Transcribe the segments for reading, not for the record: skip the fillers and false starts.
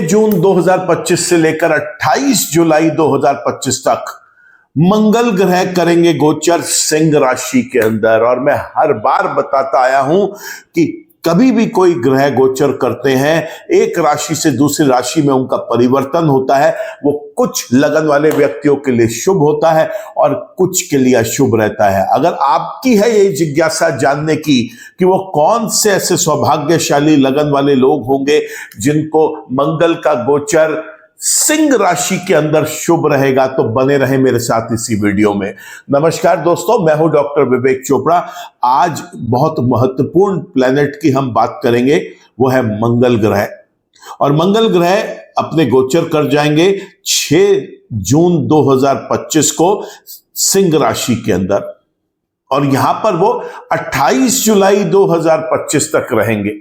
जून 2025 से लेकर 28 जुलाई 2025 तक मंगल ग्रह करेंगे गोचर सिंह राशि के अंदर। और मैं हर बार बताता आया हूं कि कभी भी कोई ग्रह गोचर करते हैं, एक राशि से दूसरी राशि में उनका परिवर्तन होता है, वो कुछ लगन वाले व्यक्तियों के लिए शुभ होता है और कुछ के लिए अशुभ रहता है। अगर आपकी है ये जिज्ञासा जानने की कि वो कौन से ऐसे सौभाग्यशाली लगन वाले लोग होंगे जिनको मंगल का गोचर सिंह राशि के अंदर शुभ रहेगा, तो बने रहे मेरे साथ इसी वीडियो में। नमस्कार दोस्तों, मैं हूं डॉक्टर विवेक चोपड़ा। आज बहुत महत्वपूर्ण प्लैनेट की हम बात करेंगे, वो है मंगल ग्रह। और मंगल ग्रह अपने गोचर कर जाएंगे 6 जून 2025 को सिंह राशि के अंदर, और यहां पर वो 28 जुलाई 2025 तक रहेंगे।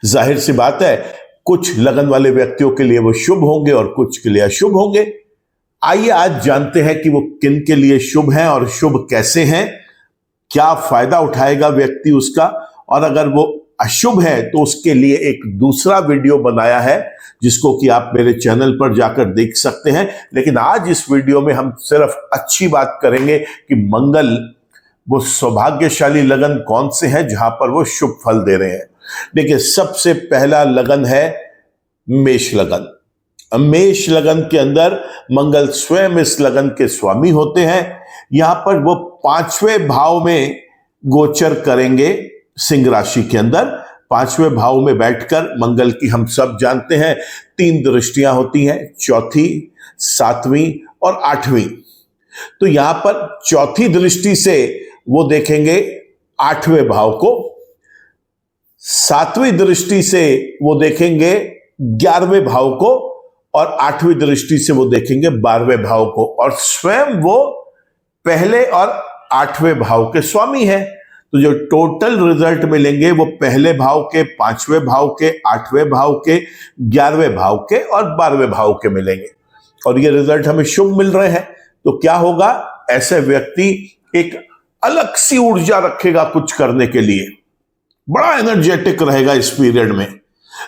जाहिर सी बात है, कुछ लगन वाले व्यक्तियों के लिए वो शुभ होंगे और कुछ के लिए अशुभ होंगे। आइए आज जानते हैं कि वो किन के लिए शुभ हैं और शुभ कैसे हैं, क्या फायदा उठाएगा व्यक्ति उसका, और अगर वो अशुभ है तो उसके लिए एक दूसरा वीडियो बनाया है जिसको कि आप मेरे चैनल पर जाकर देख सकते हैं। लेकिन आज इस वीडियो में हम सिर्फ अच्छी बात करेंगे कि मंगल वो सौभाग्यशाली लगन कौन से हैं जहां पर वो शुभ फल दे रहे हैं। देखिए, सबसे पहला लगन है मेष लगन। मेष लगन के अंदर मंगल स्वयं इस लगन के स्वामी होते हैं। यहां पर वो 5वें भाव में गोचर करेंगे सिंह राशि के अंदर। 5वें भाव में बैठकर मंगल की हम सब जानते हैं 3 दृष्टियां होती हैं, चौथी, 7वीं और 8वीं। तो यहां पर चौथी दृष्टि से वो देखेंगे 8वें भाव को, 7वीं दृष्टि से वो देखेंगे 11वें भाव को, और 8वीं दृष्टि से वो देखेंगे 12वें भाव को। और स्वयं वो पहले और 8वें भाव के स्वामी हैं। तो जो टोटल रिजल्ट मिलेंगे वो पहले भाव के, 5वें भाव के, 8वें भाव के, 11वें भाव के और 12वें भाव के मिलेंगे। और ये रिजल्ट हमें शुभ मिल रहे हैं। तो क्या होगा, ऐसे व्यक्ति एक अलग सी ऊर्जा रखेगा कुछ करने के लिए, बड़ा एनर्जेटिक रहेगा इस पीरियड में।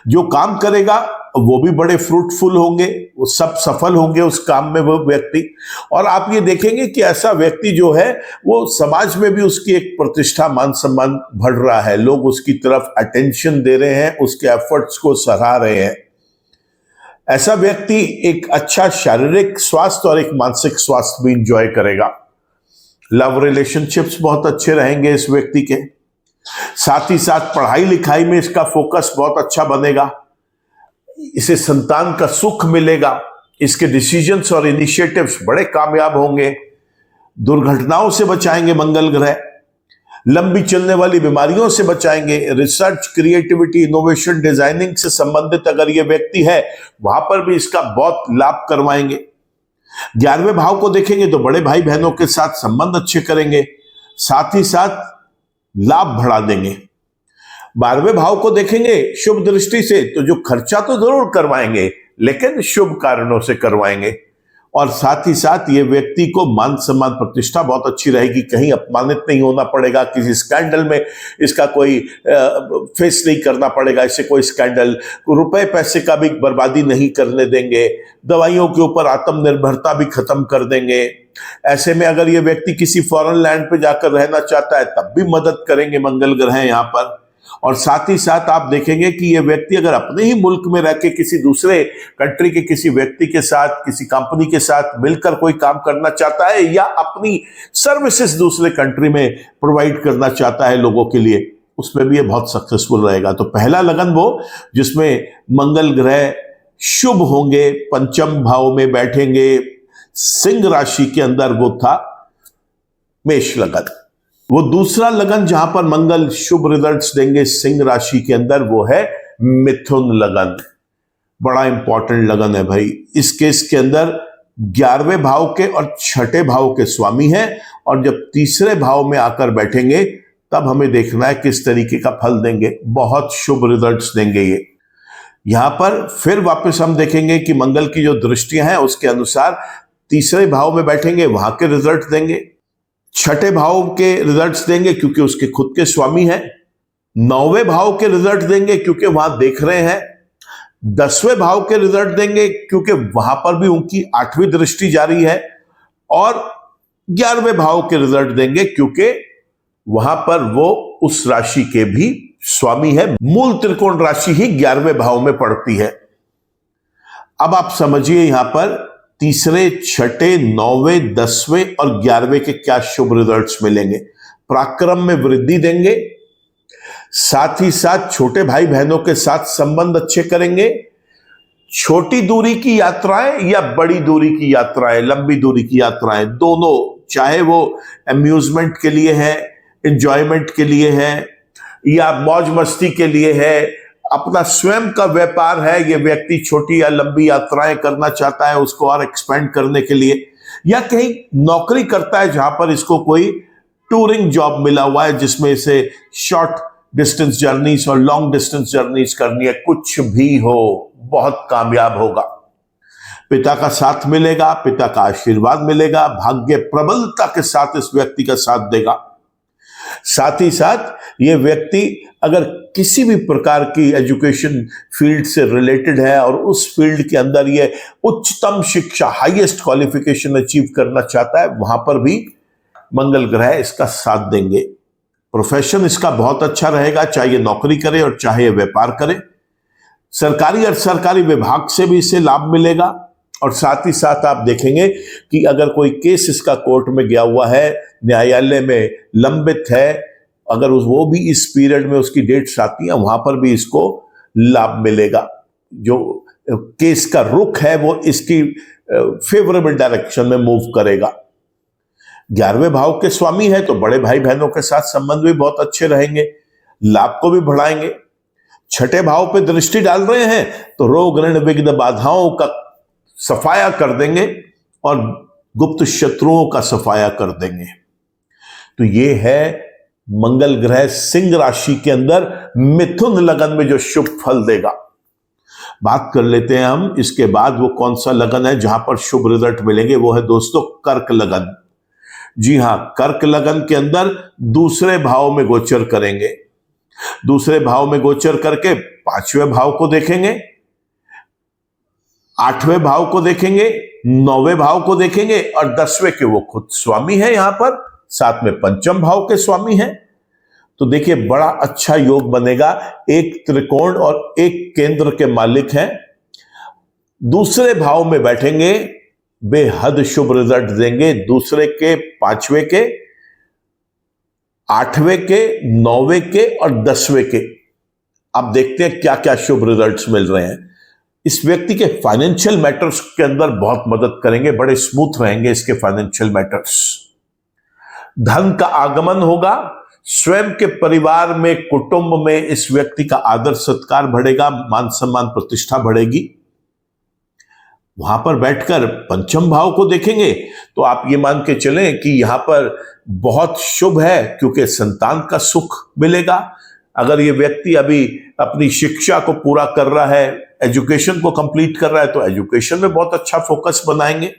जो काम करेगा वो भी बड़े फ्रूटफुल होंगे, वो सब सफल होंगे उस काम में वो व्यक्ति। और आप ये देखेंगे कि ऐसा व्यक्ति जो है वो समाज में भी उसकी एक प्रतिष्ठा, मान सम्मान बढ़ रहा है, लोग उसकी तरफ अटेंशन दे रहे हैं, उसके एफर्ट्स को सराह रहे हैं। ऐसा व्यक्ति एक अच्छा शारीरिक स्वास्थ्य और एक मानसिक स्वास्थ्य भी इंजॉय करेगा। लव रिलेशनशिप्स बहुत अच्छे रहेंगे इस व्यक्ति के। साथ ही साथ पढ़ाई लिखाई में इसका फोकस बहुत अच्छा बनेगा, इसे संतान का सुख मिलेगा, इसके डिसीजंस और इनिशिएटिव्स बड़े कामयाब होंगे। दुर्घटनाओं से बचाएंगे मंगल ग्रह, लंबी चलने वाली बीमारियों से बचाएंगे। रिसर्च, क्रिएटिविटी, इनोवेशन, डिजाइनिंग से संबंधित अगर ये व्यक्ति है, वहां पर भी इसका बहुत लाभ करवाएंगे। 11वें भाव को देखेंगे तो बड़े भाई बहनों के साथ संबंध अच्छे करेंगे, साथ ही साथ लाभ बढ़ा देंगे। 12वें भाव को देखेंगे शुभ दृष्टि से, तो जो खर्चा तो जरूर करवाएंगे लेकिन शुभ कारणों से करवाएंगे। और साथ ही साथ ये व्यक्ति को मान सम्मान प्रतिष्ठा बहुत अच्छी रहेगी, कहीं अपमानित नहीं होना पड़ेगा, किसी स्कैंडल में इसका कोई फेस नहीं करना पड़ेगा, इसे कोई स्कैंडल, रुपए पैसे का भी बर्बादी नहीं करने देंगे, दवाइयों के ऊपर आत्मनिर्भरता भी खत्म कर देंगे। ऐसे में अगर ये व्यक्ति किसी फॉरेन लैंड पे जाकर रहना चाहता है तब भी मदद करेंगे मंगल ग्रह यहाँ पर। और साथ ही साथ आप देखेंगे कि ये व्यक्ति अगर अपने ही मुल्क में रह के किसी दूसरे कंट्री के किसी व्यक्ति के साथ, किसी कंपनी के साथ मिलकर कोई काम करना चाहता है, या अपनी सर्विसेज दूसरे कंट्री में प्रोवाइड करना चाहता है लोगों के लिए, उसमें भी ये बहुत सक्सेसफुल रहेगा। तो पहला लगन वो जिसमें मंगल ग्रह शुभ होंगे, 5म भाव में बैठेंगे सिंह राशि के अंदर, वो था मेष लगन। वो दूसरा लगन जहां पर मंगल शुभ रिजल्ट्स देंगे सिंह राशि के अंदर, वो है मिथुन लगन। बड़ा इंपॉर्टेंट लगन है भाई। इस केस के अंदर 11वें भाव के और 6ठे भाव के स्वामी हैं, और जब तीसरे भाव में आकर बैठेंगे तब हमें देखना है किस तरीके का फल देंगे। बहुत शुभ रिजल्ट्स देंगे ये। यहां पर फिर वापस हम देखेंगे कि मंगल की जो दृष्टियां हैं उसके अनुसार तीसरे भाव में बैठेंगे, वहां के रिजल्ट देंगे। छठे भाव के रिजल्ट्स देंगे क्योंकि उसके खुद के स्वामी हैं। नौवें भाव के रिजल्ट देंगे क्योंकि वहां देख रहे हैं। 10वें भाव के रिजल्ट देंगे क्योंकि वहां पर भी उनकी 8वीं दृष्टि जारी है। और 11वें भाव के रिजल्ट देंगे क्योंकि वहां पर वो उस राशि के भी स्वामी है। मूल त्रिकोण राशि ही 11वें भाव में पड़ती है। अब आप समझिए यहां पर तीसरे, छठे, 9वें, 10वें और 11वें के क्या शुभ रिजल्ट्स मिलेंगे। पराक्रम में वृद्धि देंगे, साथ ही साथ छोटे भाई बहनों के साथ संबंध अच्छे करेंगे। छोटी दूरी की यात्राएं या बड़ी दूरी की यात्राएं, लंबी दूरी की यात्राएं, दोनों, चाहे वो अम्यूजमेंट के लिए है, एंजॉयमेंट के लिए है या मौज मस्ती के लिए है, अपना स्वयं का व्यापार है, ये व्यक्ति छोटी या लंबी यात्राएं करना चाहता है उसको और एक्सपेंड करने के लिए, या कहीं नौकरी करता है जहां पर इसको कोई टूरिंग जॉब मिला हुआ है जिसमें इसे शॉर्ट डिस्टेंस जर्नीज और लॉन्ग डिस्टेंस जर्नीज करनी है, कुछ भी हो, बहुत कामयाब होगा। पिता का साथ मिलेगा, पिता का आशीर्वाद मिलेगा, भाग्य प्रबलता के साथ इस व्यक्ति का साथ देगा। साथ ही साथ ये व्यक्ति अगर किसी भी प्रकार की एजुकेशन फील्ड से रिलेटेड है और उस फील्ड के अंदर ये उच्चतम शिक्षा, हाईएस्ट क्वालिफिकेशन अचीव करना चाहता है, वहां पर भी मंगल ग्रह इसका साथ देंगे। प्रोफेशन इसका बहुत अच्छा रहेगा, चाहे ये नौकरी करे और चाहे ये व्यापार करे। सरकारी और सरकारी विभाग से भी इसे लाभ मिलेगा। और साथ ही साथ आप देखेंगे कि अगर कोई केस इसका कोर्ट में गया हुआ है, न्यायालय में लंबित है, अगर वो भी इस पीरियड में उसकी डेट्स आती हैं, वहां पर भी इसको लाभ मिलेगा। जो केस का रुख है वो इसकी फेवरेबल डायरेक्शन में मूव करेगा। 11वें भाव के स्वामी है तो बड़े भाई बहनों के साथ संबंध भी बहुत अच्छे रहेंगे, लाभ को भी बढ़ाएंगे। छठे भाव पे दृष्टि डाल रहे हैं तो रोग, ऋण, विघ्न, बाधाओं का सफाया कर देंगे और गुप्त शत्रुओं का सफाया कर देंगे। तो ये है मंगल ग्रह सिंह राशि के अंदर मिथुन लगन में जो शुभ फल देगा। बात कर लेते हैं हम इसके बाद वो कौन सा लगन है जहां पर शुभ रिजल्ट मिलेंगे। वो है दोस्तों कर्क लगन। जी हां, कर्क लगन के अंदर दूसरे भाव में गोचर करेंगे। दूसरे भाव में गोचर करके 5वें भाव को देखेंगे, 8वें भाव को देखेंगे, 9वें भाव को देखेंगे और 10वें के वो खुद स्वामी है, यहां पर साथ में पंचम भाव के स्वामी हैं। तो देखिए बड़ा अच्छा योग बनेगा। एक त्रिकोण और एक केंद्र के मालिक हैं, दूसरे भाव में बैठेंगे, बेहद शुभ रिजल्ट देंगे। दूसरे के, 5वें के, 8वें के, 9वें के और 10वें के। अब देखते हैं क्या क्या शुभ रिजल्ट्स मिल रहे हैं। इस व्यक्ति के फाइनेंशियल मैटर्स के अंदर बहुत मदद करेंगे, बड़े स्मूथ रहेंगे इसके फाइनेंशियल मैटर्स। धन का आगमन होगा, स्वयं के परिवार में, कुटुंब में इस व्यक्ति का आदर सत्कार बढ़ेगा, मान सम्मान प्रतिष्ठा बढ़ेगी। वहां पर बैठकर पंचम भाव को देखेंगे तो आप ये मान के चलें कि यहां पर बहुत शुभ है क्योंकि संतान का सुख मिलेगा। अगर ये व्यक्ति अभी अपनी शिक्षा को पूरा कर रहा है, एजुकेशन को कंप्लीट कर रहा है, तो एजुकेशन में बहुत अच्छा फोकस बनाएंगे।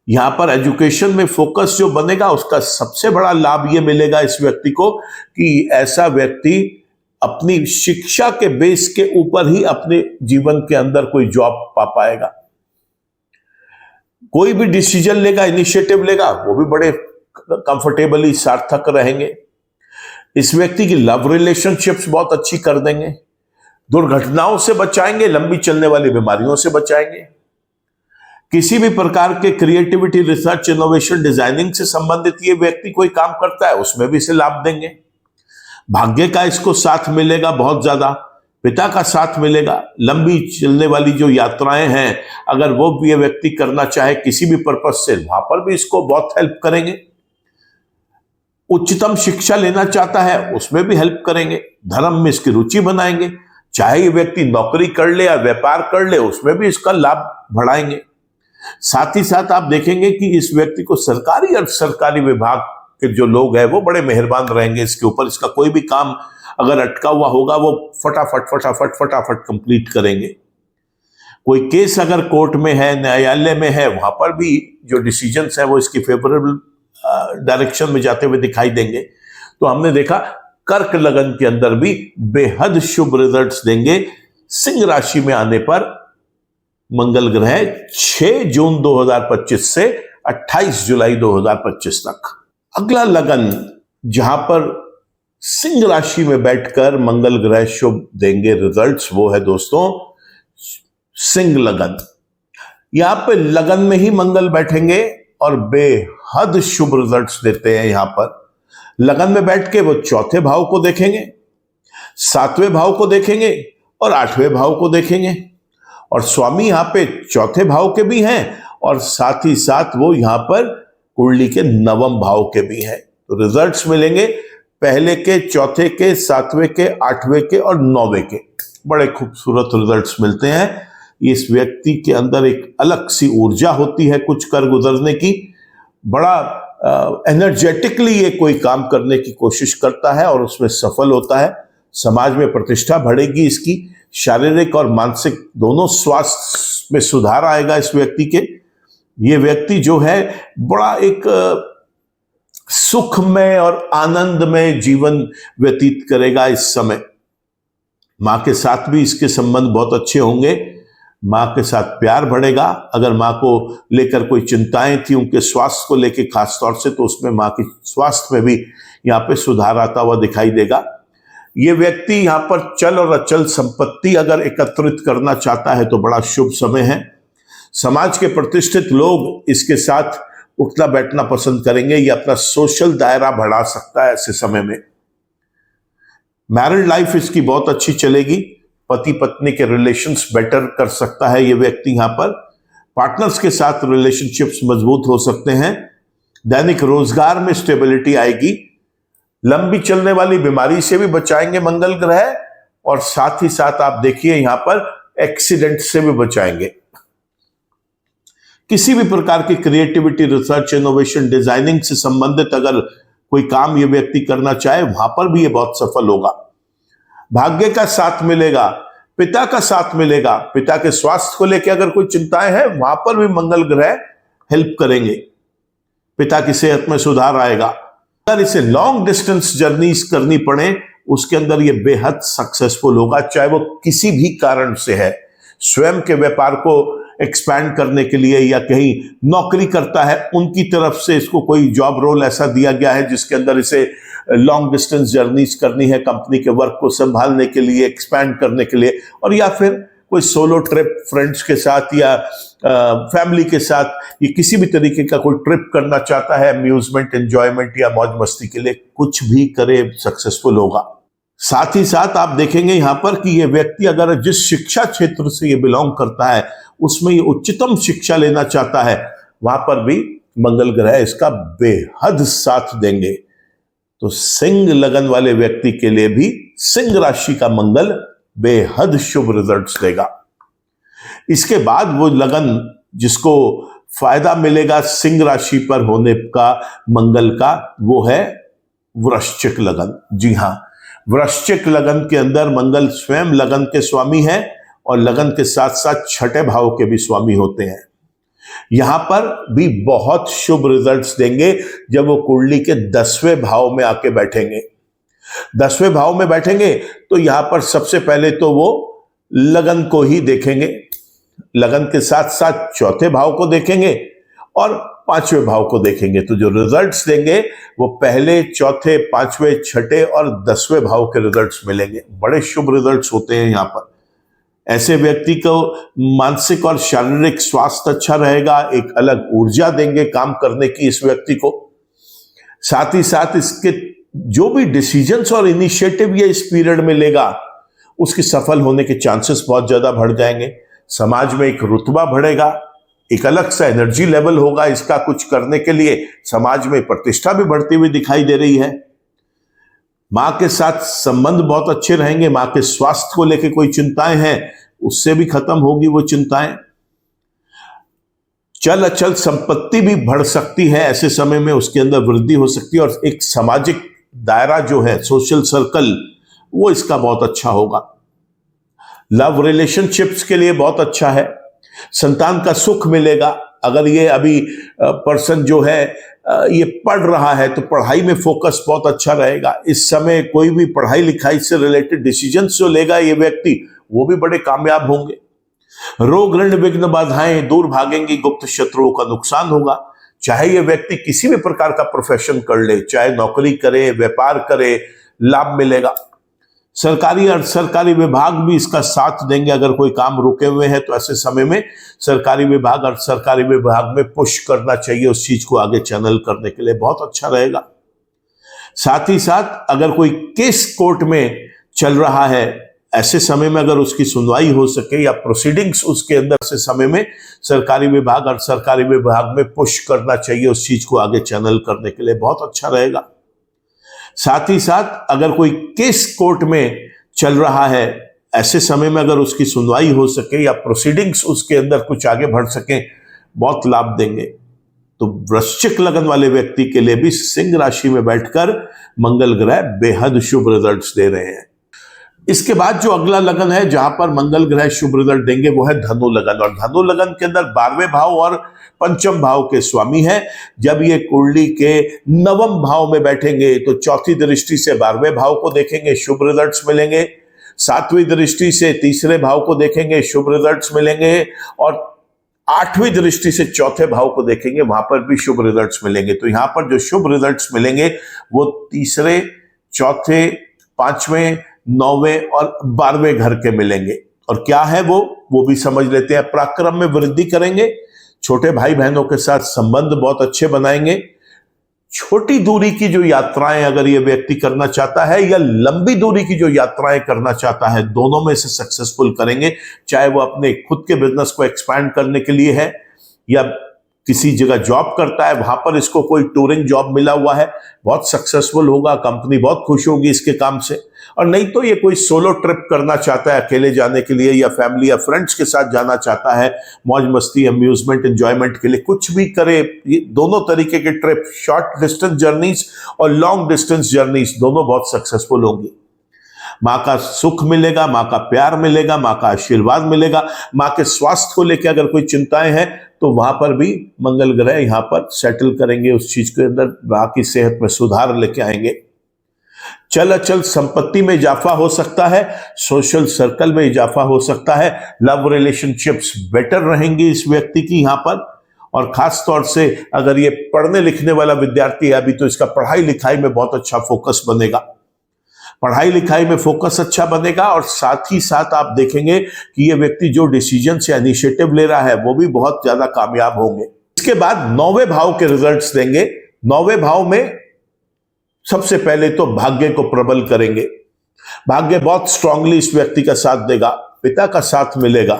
यहां पर एजुकेशन में फोकस जो बनेगा उसका सबसे बड़ा लाभ ये मिलेगा इस व्यक्ति को कि ऐसा व्यक्ति अपनी शिक्षा के बेस के ऊपर ही अपने जीवन के अंदर कोई जॉब पा पाएगा। कोई भी डिसीजन लेगा, इनिशिएटिव लेगा, वो भी बड़े कंफर्टेबली सार्थक रहेंगे। इस व्यक्ति की लव रिलेशनशिप्स बहुत अच्छी कर देंगे, दुर्घटनाओं से बचाएंगे, लंबी चलने वाली बीमारियों से बचाएंगे। किसी भी प्रकार के क्रिएटिविटी, रिसर्च, इनोवेशन, डिजाइनिंग से संबंधित ये व्यक्ति कोई काम करता है उसमें भी इसे लाभ देंगे। भाग्य का इसको साथ मिलेगा बहुत ज्यादा, पिता का साथ मिलेगा। लंबी चलने वाली जो यात्राएं हैं अगर वो भी ये व्यक्ति करना चाहे किसी भी पर्पज से, वहां पर भी इसको बहुत हेल्प करेंगे। उच्चतम शिक्षा लेना चाहता है उसमें भी हेल्प करेंगे, धर्म में इसकी रुचि बनाएंगे। चाहे ये व्यक्ति नौकरी कर ले या व्यापार कर ले उसमें भी इसका लाभ बढ़ाएंगे। साथ ही साथ आप देखेंगे कि इस व्यक्ति को सरकारी और सरकारी विभाग के जो लोग हैं वो बड़े मेहरबान रहेंगे इसके ऊपर। इसका कोई भी काम अगर अटका हुआ होगा वो फटाफट कंप्लीट करेंगे। कोई केस अगर कोर्ट में है, न्यायालय में है, वहां पर भी जो डिसीजंस है वो इसकी फेवरेबल डायरेक्शन में जाते हुए दिखाई देंगे। तो हमने देखा कर्क लगन के अंदर भी बेहद शुभ रिजल्ट्स देंगे सिंह राशि में आने पर मंगल ग्रह 6 जून 2025 से 28 जुलाई 2025 तक। अगला लगन जहां पर सिंह राशि में बैठकर मंगल ग्रह शुभ देंगे रिजल्ट्स, वो है दोस्तों सिंह लगन। यहां पे लगन में ही मंगल बैठेंगे और बेहद शुभ रिजल्ट्स देते हैं। यहां पर लगन में बैठ के वो चौथे भाव को देखेंगे, 7वें भाव को देखेंगे और 8वें भाव को देखेंगे। और स्वामी यहां पे चौथे भाव के भी हैं और साथ ही साथ वो यहां पर कुंडली के 9वें भाव के भी हैं। तो रिजल्ट्स मिलेंगे पहले के, चौथे के, 7वें के, 8वें के और 9वें के। बड़े खूबसूरत रिजल्ट्स मिलते हैं। इस व्यक्ति के अंदर एक अलग सी ऊर्जा होती है कुछ कर गुजरने की। बड़ा एनर्जेटिकली ये कोई काम करने की कोशिश करता है और उसमें सफल होता है। समाज में प्रतिष्ठा बढ़ेगी इसकी, शारीरिक और मानसिक दोनों स्वास्थ्य में सुधार आएगा इस व्यक्ति के। ये व्यक्ति जो है बड़ा एक सुखमय और आनंदमय जीवन व्यतीत करेगा इस समय। मां के साथ भी इसके संबंध बहुत अच्छे होंगे, मां के साथ प्यार बढ़ेगा। अगर मां को लेकर कोई चिंताएं थी उनके स्वास्थ्य को लेकर खास तौर से, तो उसमें मां की स्वास्थ्य में भी यहाँ पे सुधार आता हुआ दिखाई देगा। ये व्यक्ति यहाँ पर चल और अचल संपत्ति अगर एकत्रित करना चाहता है तो बड़ा शुभ समय है। समाज के प्रतिष्ठित लोग इसके साथ उठना बैठना पसंद करेंगे। ये अपना सोशल दायरा बढ़ा सकता है ऐसे समय में। मैरिड लाइफ इसकी बहुत अच्छी चलेगी, पति पत्नी के रिलेशंस बेटर कर सकता है ये व्यक्ति। यहां पर पार्टनर्स के साथ रिलेशनशिप्स मजबूत हो सकते हैं। दैनिक रोजगार में स्टेबिलिटी आएगी। लंबी चलने वाली बीमारी से भी बचाएंगे मंगल ग्रह और साथ ही साथ आप देखिए यहां पर एक्सीडेंट से भी बचाएंगे। किसी भी प्रकार की क्रिएटिविटी, रिसर्च, इनोवेशन, डिजाइनिंग से संबंधित अगर कोई काम ये व्यक्ति करना चाहे वहां पर भी ये बहुत सफल होगा। भाग्य का साथ मिलेगा, पिता का साथ मिलेगा। पिता के स्वास्थ्य को लेकर अगर कोई चिंताएं हैं वहां पर भी मंगल ग्रह हेल्प करेंगे। पिता की सेहत में सुधार आएगा। अगर इसे लॉन्ग डिस्टेंस जर्नीज करनी पड़े उसके अंदर ये बेहद सक्सेसफुल होगा, चाहे वो किसी भी कारण से है। स्वयं के व्यापार को एक्सपैंड करने के लिए या कहीं नौकरी करता है उनकी तरफ से इसको कोई जॉब रोल ऐसा दिया गया है जिसके अंदर इसे लॉन्ग डिस्टेंस जर्नीज करनी है कंपनी के वर्क को संभालने के लिए, एक्सपैंड करने के लिए, और या फिर कोई सोलो ट्रिप फ्रेंड्स के साथ या फैमिली के साथ, ये किसी भी तरीके का कोई ट्रिप करना चाहता है अम्यूजमेंट, एंजॉयमेंट या मौज मस्ती के लिए, कुछ भी करे सक्सेसफुल होगा। साथ ही साथ आप देखेंगे यहां पर कि ये व्यक्ति अगर जिस शिक्षा क्षेत्र से ये बिलोंग करता है उसमें ये उच्चतम शिक्षा लेना चाहता है, वहां पर भी मंगल ग्रह इसका बेहद साथ देंगे। तो सिंह लगन वाले व्यक्ति के लिए भी सिंह राशि का मंगल बेहद शुभ रिजल्ट्स देगा। इसके बाद वो लगन जिसको फायदा मिलेगा सिंह राशि पर होने का मंगल का, वो है वृश्चिक लगन। जी हां, वृश्चिक लगन के अंदर मंगल स्वयं लगन के स्वामी है और लगन के साथ साथ छठे भाव के भी स्वामी होते हैं। यहां पर भी बहुत शुभ रिजल्ट्स देंगे जब वो कुंडली के 10वें भाव में आके बैठेंगे। 10वें भाव में बैठेंगे तो यहां पर सबसे पहले तो वो लगन को ही देखेंगे, लगन के साथ साथ चौथे भाव को देखेंगे और 5वें भाव को देखेंगे। तो जो रिजल्ट्स देंगे वो पहले, चौथे, 5वें, छठे और 10वें भाव के रिजल्ट्स मिलेंगे। बड़े शुभ रिजल्ट्स होते हैं यहां पर। ऐसे व्यक्ति को मानसिक और शारीरिक स्वास्थ्य अच्छा रहेगा, एक अलग ऊर्जा देंगे काम करने की इस व्यक्ति को। साथ ही साथ इसके जो भी डिसीजंस और इनिशिएटिव ये इस पीरियड में लेगा उसके सफल होने के चांसेस बहुत ज्यादा बढ़ जाएंगे। समाज में एक रुतबा बढ़ेगा, एक अलग सा एनर्जी लेवल होगा इसका कुछ करने के लिए। समाज में प्रतिष्ठा भी बढ़ती हुई दिखाई दे रही है। मां के साथ संबंध बहुत अच्छे रहेंगे। मां के स्वास्थ्य को लेकर कोई चिंताएं हैं उससे भी खत्म होगी वो चिंताएं। चल अचल संपत्ति भी बढ़ सकती है ऐसे समय में, उसके अंदर वृद्धि हो सकती है और एक सामाजिक दायरा जो है, सोशल सर्कल, वो इसका बहुत अच्छा होगा। लव रिलेशनशिप्स के लिए बहुत अच्छा है। संतान का सुख मिलेगा। अगर ये अभी पर्सन जो है ये पढ़ रहा है तो पढ़ाई में फोकस बहुत अच्छा रहेगा। इस समय कोई भी पढ़ाई लिखाई से रिलेटेड डिसीजंस जो लेगा ये व्यक्ति, वो भी बड़े कामयाब होंगे। रोग ऋण विघ्न बाधाएं दूर भागेंगी, गुप्त शत्रुओं का नुकसान होगा। चाहे ये व्यक्ति किसी भी प्रकार का प्रोफेशन कर ले, चाहे नौकरी करे, व्यापार करे, लाभ मिलेगा। सरकारी और सरकारी विभाग भी इसका साथ देंगे। अगर कोई काम रुके हुए हैं तो ऐसे समय में सरकारी विभाग और सरकारी विभाग में पुश करना चाहिए, उस चीज को आगे चैनल करने के लिए बहुत अच्छा रहेगा। साथ ही साथ अगर कोई केस कोर्ट में चल रहा है, ऐसे समय में अगर उसकी सुनवाई हो सके या प्रोसीडिंग्स उसके अंदर से समय में सरकारी विभाग और सरकारी विभाग में पुश करना चाहिए, उस चीज को आगे चैनल करने के लिए बहुत अच्छा रहेगा। साथ ही साथ अगर कोई केस कोर्ट में चल रहा है, ऐसे समय में अगर उसकी सुनवाई हो सके या प्रोसीडिंग्स उसके अंदर कुछ आगे बढ़ सके, बहुत लाभ देंगे। तो वृश्चिक लगन वाले व्यक्ति के लिए भी सिंह राशि में बैठकर मंगल ग्रह बेहद शुभ रिजल्ट्स दे रहे हैं। इसके बाद जो अगला लगन है जहां पर मंगल ग्रह शुभ रिजल्ट देंगे वो है धनु लगन। और धनु लगन के अंदर 12वें भाव और पंचम भाव के स्वामी है। जब ये कुंडली के 9वें भाव में बैठेंगे तो चौथी दृष्टि से 12वें भाव को देखेंगे, शुभ रिजल्ट्स मिलेंगे। 7वीं दृष्टि से तीसरे भाव को देखेंगे, शुभ रिजल्ट्स मिलेंगे। और 8वीं दृष्टि से चौथे भाव को देखेंगे, वहां पर भी शुभ रिजल्ट्स मिलेंगे। तो यहां पर जो शुभ रिजल्ट्स मिलेंगे वो तीसरे, चौथे, 5वें, 9वें और 12वें घर के मिलेंगे। और क्या है वो भी समझ लेते हैं। पराक्रम में वृद्धि करेंगे, छोटे भाई बहनों के साथ संबंध बहुत अच्छे बनाएंगे। छोटी दूरी की जो यात्राएं अगर ये व्यक्ति करना चाहता है या लंबी दूरी की जो यात्राएं करना चाहता है, दोनों में से सक्सेसफुल करेंगे। चाहे वो अपने खुद के बिजनेस को एक्सपैंड करने के लिए है या किसी जगह जॉब करता है, वहां पर इसको कोई टूरिंग जॉब मिला हुआ है, बहुत सक्सेसफुल होगा, कंपनी बहुत खुश होगी इसके काम से। और नहीं तो ये कोई सोलो ट्रिप करना चाहता है अकेले जाने के लिए, या फैमिली या फ्रेंड्स के साथ जाना चाहता है, मौज मस्ती, अम्यूजमेंट, एंजॉयमेंट के लिए, कुछ भी करे। ये दोनों तरीके के ट्रिप, शॉर्ट डिस्टेंस जर्नीज और लॉन्ग डिस्टेंस जर्नीज, दोनों बहुत सक्सेसफुल होंगी। माँ का सुख मिलेगा, माँ का प्यार मिलेगा, माँ का आशीर्वाद मिलेगा। माँ के स्वास्थ्य को लेकर अगर कोई चिंताएं हैं तो वहां पर भी मंगल ग्रह यहां पर सेटल करेंगे, उस चीज के अंदर माँ की सेहत में सुधार लेके आएंगे। चल अचल संपत्ति में इजाफा हो सकता है, सोशल सर्कल में इजाफा हो सकता है, लव रिलेशनशिप्स बेटर रहेंगी इस व्यक्ति की यहां पर। और खास तौर से अगर ये पढ़ने लिखने वाला विद्यार्थी है अभी, तो इसका पढ़ाई लिखाई में बहुत अच्छा फोकस बनेगा। पढ़ाई लिखाई में फोकस अच्छा बनेगा। और साथ ही साथ आप देखेंगे कि ये व्यक्ति जो डिसीजन या इनिशिएटिव ले रहा है वो भी बहुत ज्यादा कामयाब होंगे। इसके बाद 9वें भाव के रिजल्ट्स देंगे। 9वें भाव में सबसे पहले तो भाग्य को प्रबल करेंगे। भाग्य बहुत स्ट्रांगली इस व्यक्ति का साथ देगा। पिता का साथ मिलेगा,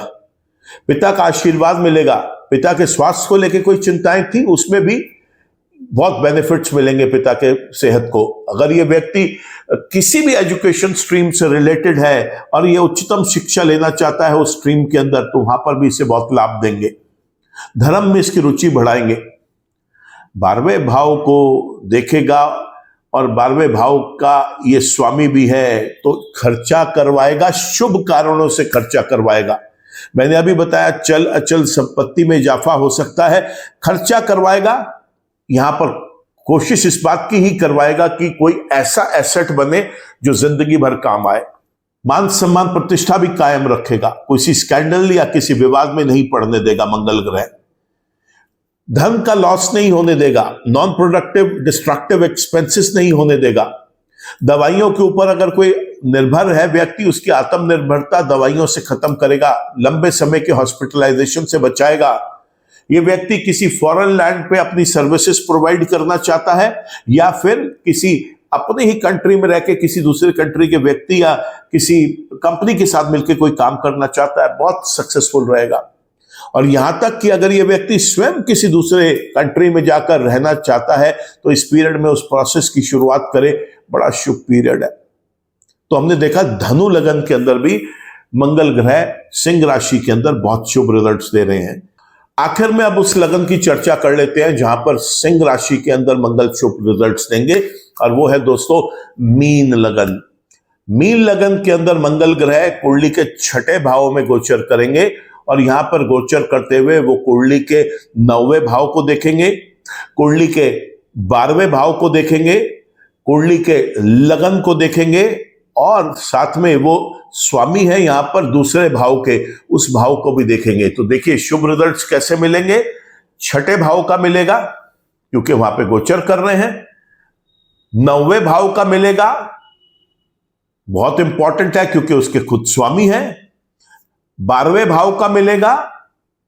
पिता का आशीर्वाद मिलेगा। पिता के स्वास्थ्य को लेकर कोई चिंताएं थी, उसमें भी बहुत बेनिफिट्स मिलेंगे पिता के सेहत को। अगर ये व्यक्ति किसी भी एजुकेशन स्ट्रीम से रिलेटेड है और ये उच्चतम शिक्षा लेना चाहता है उस स्ट्रीम के अंदर, तो वहां पर भी इसे बहुत लाभ देंगे। धर्म में इसकी रुचि बढ़ाएंगे। 12वें भाव को देखेगा और 12वें भाव का ये स्वामी भी है, तो खर्चा करवाएगा, शुभ कारणों से खर्चा करवाएगा। मैंने अभी बताया चल अचल संपत्ति में इजाफा हो सकता है, खर्चा करवाएगा। यहां पर कोशिश इस बात की ही करवाएगा कि कोई ऐसा एसेट बने जो जिंदगी भर काम आए। मान सम्मान प्रतिष्ठा भी कायम रखेगा, किसी स्कैंडल या किसी विवाद में नहीं पड़ने देगा मंगल ग्रह। धन का लॉस नहीं होने देगा, नॉन प्रोडक्टिव डिस्ट्रक्टिव एक्सपेंसेस नहीं होने देगा। दवाइयों के ऊपर अगर कोई निर्भर है व्यक्ति, उसकी आत्मनिर्भरता दवाइयों से खत्म करेगा, लंबे समय के हॉस्पिटलाइजेशन से बचाएगा। ये व्यक्ति किसी फॉरेन लैंड पे अपनी सर्विसेज प्रोवाइड करना चाहता है या फिर किसी अपने ही कंट्री में रह के किसी दूसरे कंट्री के व्यक्ति या किसी कंपनी के साथ मिलकर कोई काम करना चाहता है, बहुत सक्सेसफुल रहेगा। और यहां तक कि अगर ये व्यक्ति स्वयं किसी दूसरे कंट्री में जाकर रहना चाहता है तो इस पीरियड में उस प्रोसेस की शुरुआत करे, बड़ा शुभ पीरियड है। तो हमने देखा धनु लगन के अंदर भी मंगल ग्रह सिंह राशि के अंदर बहुत शुभ रिजल्ट्स दे रहे हैं। आखिर में अब उस लगन की चर्चा कर लेते हैं जहां पर सिंह राशि के अंदर मंगल शुभ रिजल्ट्स देंगे, और वो है दोस्तों मीन लगन। मीन लगन के अंदर मंगल ग्रह कुंडली के 6ठे भाव में गोचर करेंगे और यहां पर गोचर करते हुए वो कुंडली के 9वें भाव को देखेंगे, कुंडली के 12वें भाव को देखेंगे, कुंडली के लगन को देखेंगे और साथ में वो स्वामी है यहां पर दूसरे भाव के, उस भाव को भी देखेंगे। तो देखिए शुभ रिजल्ट्स कैसे मिलेंगे। 6ठे भाव का मिलेगा क्योंकि वहां पे गोचर कर रहे हैं, 9वें भाव का मिलेगा, बहुत इंपॉर्टेंट है क्योंकि उसके खुद स्वामी है, 12वें भाव का मिलेगा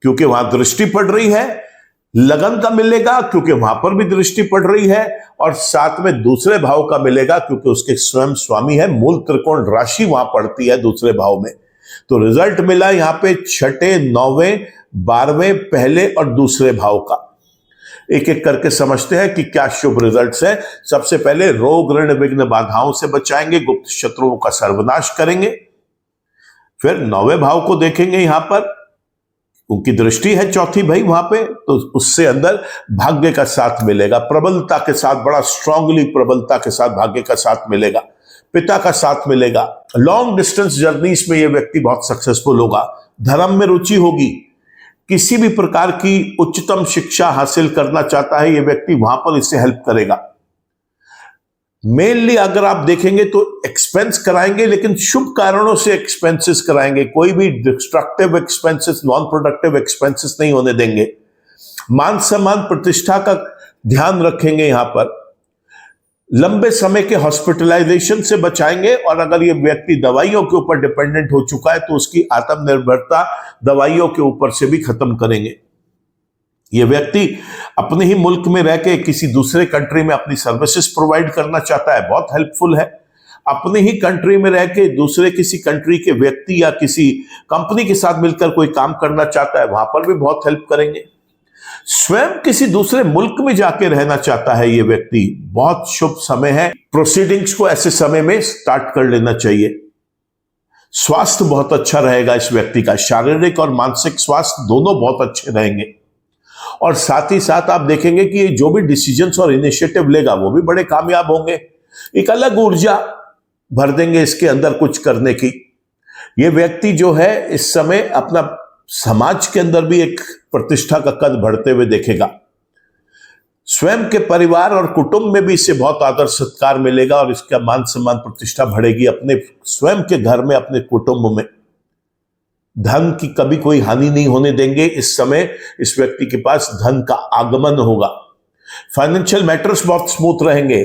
क्योंकि वहां दृष्टि पड़ रही है, लगन का मिलेगा क्योंकि वहां पर भी दृष्टि पड़ रही है और साथ में दूसरे भाव का मिलेगा क्योंकि उसके स्वयं स्वामी है, मूल त्रिकोण राशि वहां पड़ती है दूसरे भाव में। तो रिजल्ट मिला यहां पे 6ठे, 9वें, 12वें, पहले और दूसरे भाव का। एक एक करके समझते हैं कि क्या शुभ रिजल्ट्स है। सबसे पहले रोग ऋण विघ्न बाधाओं से बचाएंगे, गुप्त शत्रुओं का सर्वनाश करेंगे। फिर 9वें भाव को देखेंगे, यहां पर उनकी दृष्टि है चौथी भाई वहां पे, तो उससे अंदर भाग्य का साथ मिलेगा, प्रबलता के साथ, बड़ा स्ट्रांगली प्रबलता के साथ भाग्य का साथ मिलेगा, पिता का साथ मिलेगा। लॉन्ग डिस्टेंस जर्नीज में यह व्यक्ति बहुत सक्सेसफुल होगा, धर्म में रुचि होगी, किसी भी प्रकार की उच्चतम शिक्षा हासिल करना चाहता है यह व्यक्ति, वहां पर इससे हेल्प करेगा। मेनली अगर आप देखेंगे तो एक्सपेंस कराएंगे, लेकिन शुभ कारणों से एक्सपेंसेस कराएंगे, कोई भी destructive expenses, non productive expenses नहीं होने देंगे। मान सम्मान प्रतिष्ठा का ध्यान रखेंगे, यहां पर लंबे समय के हॉस्पिटलाइजेशन से बचाएंगे और अगर ये व्यक्ति दवाइयों के ऊपर डिपेंडेंट हो चुका है तो उसकी आत्मनिर्भरता दवाइयों के ऊपर से भी खत्म करेंगे। ये व्यक्ति अपने ही मुल्क में रह के किसी दूसरे कंट्री में अपनी सर्विसेज प्रोवाइड करना चाहता है, बहुत हेल्पफुल है। अपने ही कंट्री में रह के दूसरे किसी कंट्री के व्यक्ति या किसी कंपनी के साथ मिलकर कोई काम करना चाहता है, वहां पर भी बहुत हेल्प करेंगे। स्वयं किसी दूसरे मुल्क में जाके रहना चाहता है ये व्यक्ति, बहुत शुभ समय है। प्रोसीडिंग्स को ऐसे समय में स्टार्ट कर लेना चाहिए। स्वास्थ्य बहुत अच्छा रहेगा इस व्यक्ति का, शारीरिक और मानसिक स्वास्थ्य दोनों बहुत अच्छे रहेंगे और साथ ही साथ आप देखेंगे कि ये जो भी डिसीजंस और इनिशिएटिव लेगा वो भी बड़े कामयाब होंगे। एक अलग ऊर्जा भर देंगे इसके अंदर कुछ करने की। ये व्यक्ति जो है इस समय अपना समाज के अंदर भी एक प्रतिष्ठा का कद बढ़ते हुए देखेगा। स्वयं के परिवार और कुटुंब में भी इससे बहुत आदर सत्कार मिलेगा और इसका मान सम्मान प्रतिष्ठा बढ़ेगी अपने स्वयं के घर में, अपने कुटुंब में। धन की कभी कोई हानि नहीं होने देंगे। इस समय इस व्यक्ति के पास धन का आगमन होगा। फाइनेंशियल मैटर्स बहुत स्मूथ रहेंगे।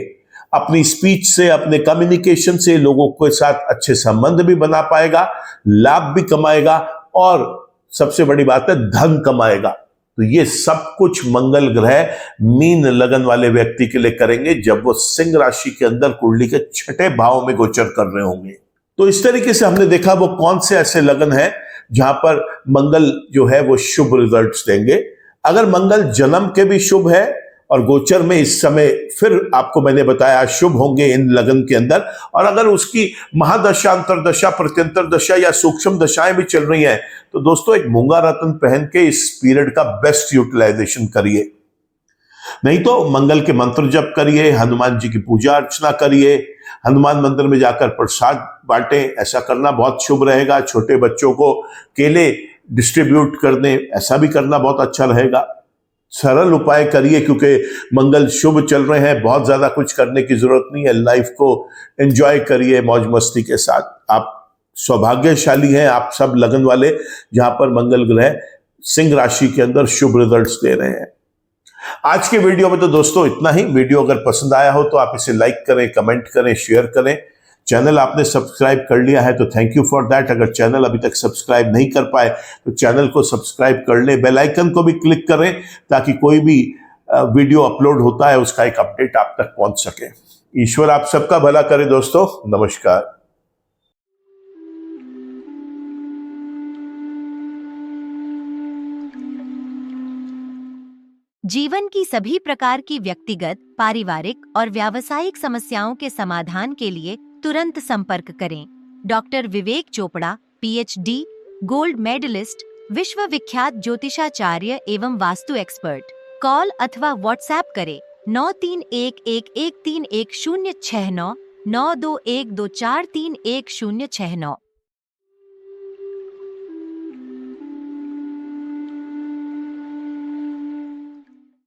अपनी स्पीच से, अपने कम्युनिकेशन से लोगों के साथ अच्छे संबंध भी बना पाएगा, लाभ भी कमाएगा और सबसे बड़ी बात है धन कमाएगा। तो ये सब कुछ मंगल ग्रह मीन लगन वाले व्यक्ति के लिए करेंगे जब वो सिंह राशि के अंदर कुंडली के 6ठे भाव में गोचर कर रहे होंगे। तो इस तरीके से हमने देखा वो कौन से ऐसे लगन है जहां पर मंगल जो है वो शुभ रिजल्ट्स देंगे। अगर मंगल जन्म के भी शुभ है और गोचर में इस समय फिर आपको मैंने बताया शुभ होंगे इन लगन के अंदर, और अगर उसकी महादशा, अंतरदशा, प्रत्यंतर दशा या सूक्ष्म दशाएं भी चल रही हैं तो दोस्तों एक मूंगा रत्न पहन के इस पीरियड का बेस्ट यूटिलाइजेशन करिए। नहीं तो मंगल के मंत्र जप करिए, हनुमान जी की पूजा अर्चना करिए, हनुमान मंदिर में जाकर प्रसाद बांटे, ऐसा करना बहुत शुभ रहेगा। छोटे बच्चों को केले डिस्ट्रीब्यूट करने, ऐसा भी करना बहुत अच्छा रहेगा। सरल उपाय करिए क्योंकि मंगल शुभ चल रहे हैं, बहुत ज्यादा कुछ करने की जरूरत नहीं है। लाइफ को एंजॉय करिए मौज मस्ती के साथ। आप सौभाग्यशाली हैं आप सब लगन वाले जहां पर मंगल ग्रह सिंह राशि के अंदर शुभ रिजल्ट्स दे रहे हैं। आज के वीडियो में तो दोस्तों इतना ही। वीडियो अगर पसंद आया हो तो आप इसे लाइक करें, कमेंट करें, शेयर करें। चैनल आपने सब्सक्राइब कर लिया है तो थैंक यू फॉर दैट। अगर चैनल अभी तक सब्सक्राइब नहीं कर पाए तो चैनल को सब्सक्राइब कर ले, बेल आइकन को भी क्लिक करें ताकि कोई भी वीडियो अपलोड होता है उसका एक अपडेट आप तक पहुंच सके। ईश्वर आप सबका भला करे दोस्तों। नमस्कार। जीवन की सभी प्रकार की व्यक्तिगत, पारिवारिक और व्यावसायिक समस्याओं के समाधान के लिए तुरंत संपर्क करें। डॉक्टर विवेक चोपड़ा, PhD, गोल्ड मेडलिस्ट, विश्व विख्यात ज्योतिषाचार्य एवं वास्तु एक्सपर्ट। कॉल अथवा व्हाट्सएप करें 9311131069 9212431069।